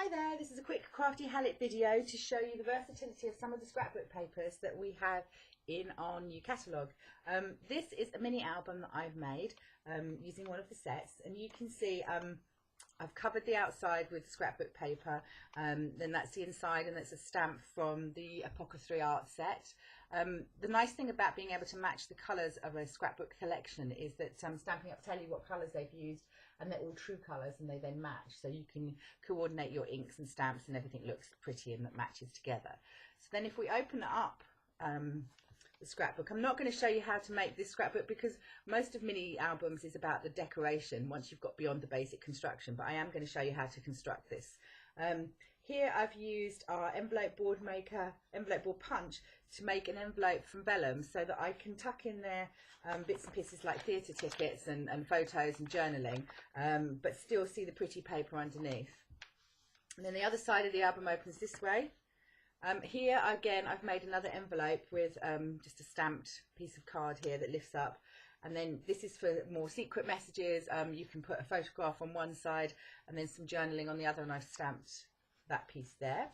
Hi there, this is a quick Crafty Hallett video to show you the versatility of some of the scrapbook papers that we have in our new catalogue. This is a mini album that I've made using one of the sets, and you can see I've covered the outside with scrapbook paper, then that's the inside, and that's a stamp from the Apothecary art set. The nice thing about being able to match the colours of a scrapbook collection is that Stampin' Up tell you what colours they've used, and they're all true colours, and they then match, so you can coordinate your inks and stamps and everything looks pretty and that matches together. So then if we open up the scrapbook, I'm not going to show you how to make this scrapbook because most of mini albums is about the decoration once you've got beyond the basic construction, but I am going to show you how to construct this. Here I've used our envelope board punch to make an envelope from vellum so that I can tuck in there bits and pieces like theatre tickets and photos and journaling, but still see the pretty paper underneath. And then the other side of the album opens this way. Here again I've made another envelope with just a stamped piece of card here that lifts up, and then this is for more secret messages. You can put a photograph on one side and then some journaling on the other, and I've stamped that piece there.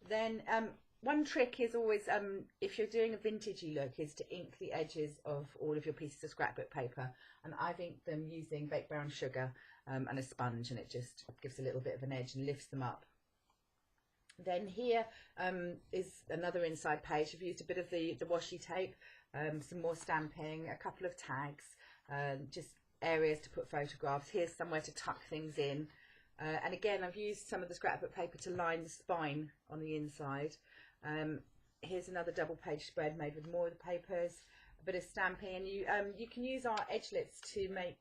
Then one trick is always, if you're doing a vintagey look, is to ink the edges of all of your pieces of scrapbook paper, and I've inked them using baked brown sugar and a sponge, and it just gives a little bit of an edge and lifts them up. Then here is another inside page. I've used a bit of the washi tape, some more stamping, a couple of tags, just areas to put photographs. Here's somewhere to tuck things in. And again, I've used some of the scrapbook paper to line the spine on the inside. Here's another double page spread made with more of the papers, a bit of stamping, and you can use our edgelets to make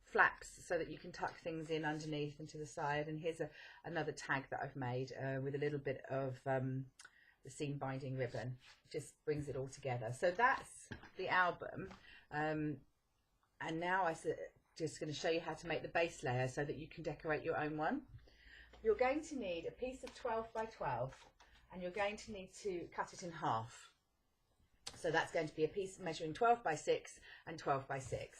flaps so that you can tuck things in underneath and to the side. And here's another tag that I've made with a little bit of the seam binding ribbon. Just brings it all together. So that's the album, and now just going to show you how to make the base layer so that you can decorate your own one. You're going to need a piece of 12 by 12, and you're going to need to cut it in half. So that's going to be a piece measuring 12 by 6 and 12 by 6.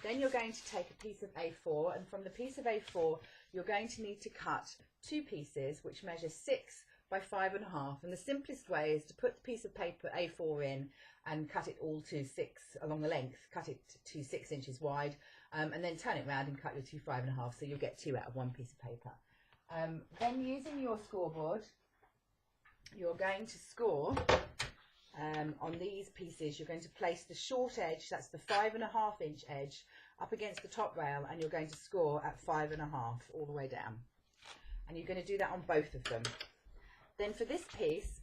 Then you're going to take a piece of A4, and from the piece of A4 you're going to need to cut two pieces which measure 6 by 5.5, and the simplest way is to put the piece of paper A4 in and cut it all to 6 along the length, cut it to 6 inches wide, and then turn it around and cut your two 5.5, so you'll get 2 out of one piece of paper. Then using your scoreboard, you're going to score on these pieces. You're going to place the short edge, that's the 5.5 inch edge, up against the top rail, and you're going to score at 5.5 all the way down. And you're going to do that on both of them. Then for this piece,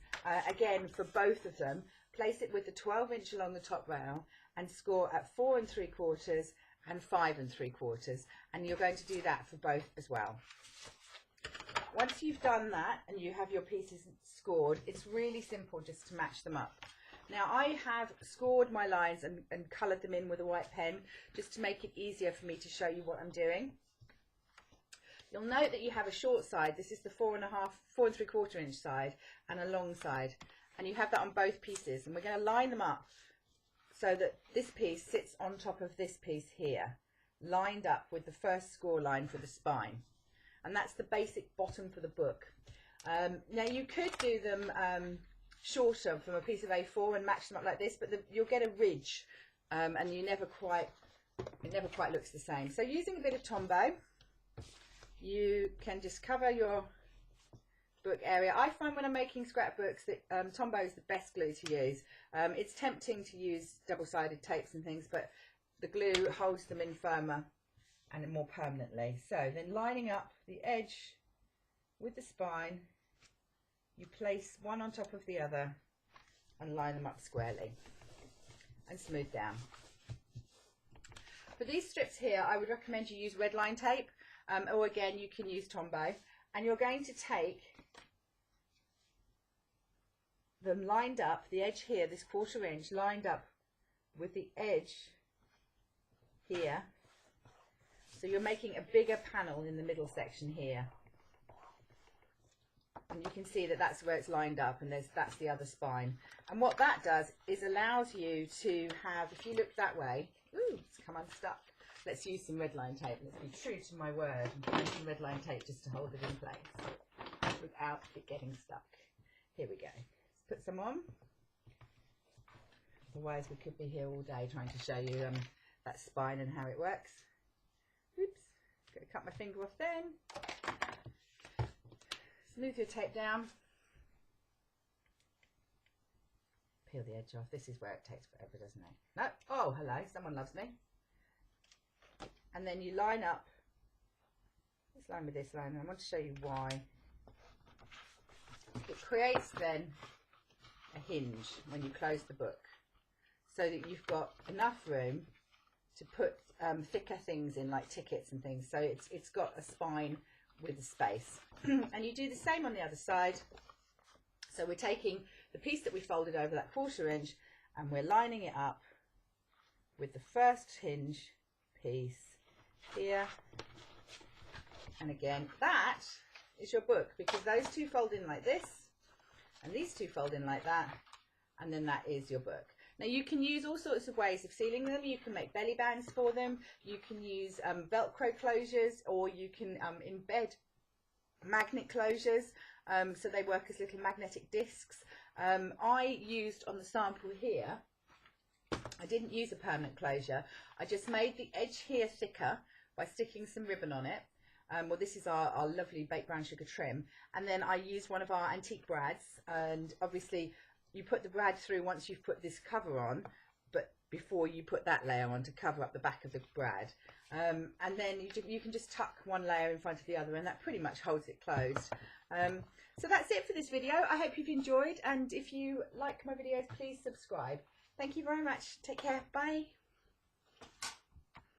again for both of them, place it with the 12 inch along the top rail and score at 4 3/4 and 5 3/4, and you're going to do that for both as well. Once you've done that and you have your pieces scored, it's really simple just to match them up. Now I have scored my lines and coloured them in with a white pen just to make it easier for me to show you what I'm doing. You'll note that you have a short side. This is the 4 3/4 inch side, and a long side, and you have that on both pieces, and we're going to line them up so that this piece sits on top of this piece here, lined up with the first score line for the spine. And that's the basic bottom for the book. Now you could do them shorter from a piece of A4 and match them up like this, but you'll get a ridge, and it never quite looks the same. So using a bit of Tombow, you can just cover your book area. I find when I'm making scrapbooks that Tombow is the best glue to use. It's tempting to use double-sided tapes and things, but the glue holds them in firmer and more permanently. So then lining up the edge with the spine, you place one on top of the other and line them up squarely and smooth down. For these strips here, I would recommend you use red line tape, or again you can use Tombow, and you're going to take them lined up, the edge here, this 1/4 inch, lined up with the edge here. So you're making a bigger panel in the middle section here. And you can see that that's where it's lined up, and that's the other spine. And what that does is allows you to have, if you look that way, ooh, it's come unstuck. let's use some red line tape. Let's be true to my word and find some red line tape just to hold it in place without it getting stuck. Here we go. Let's put some on. Otherwise we could be here all day trying to show you that spine and how it works. Oops, gonna cut my finger off then. Smooth your tape down. Peel the edge off. This is where it takes forever, doesn't it? No. Oh, hello. Someone loves me. And then you line up this line with this line, and I want to show you why. It creates then a hinge when you close the book, so that you've got enough room to put thicker things in, like tickets and things. So it's got a spine with a space. And you do the same on the other side. So we're taking the piece that we folded over, that 1/4 inch, and we're lining it up with the first hinge piece here. And again, that is your book, because those two fold in like this and these two fold in like that, and then that is your book. Now you can use all sorts of ways of sealing them. You can make belly bands for them, you can use Velcro closures, or you can embed magnet closures, so they work as little magnetic discs. I used on the sample here, I didn't use a permanent closure. I just made the edge here thicker by sticking some ribbon on it. Well, this is our lovely baked brown sugar trim, and then I used one of our antique brads, and obviously you put the brad through once you've put this cover on, but before you put that layer on to cover up the back of the brad. And then you can just tuck one layer in front of the other, and that pretty much holds it closed. So that's it for this video. I hope you've enjoyed, and if you like my videos, please subscribe. Thank you very much. Take care. Bye.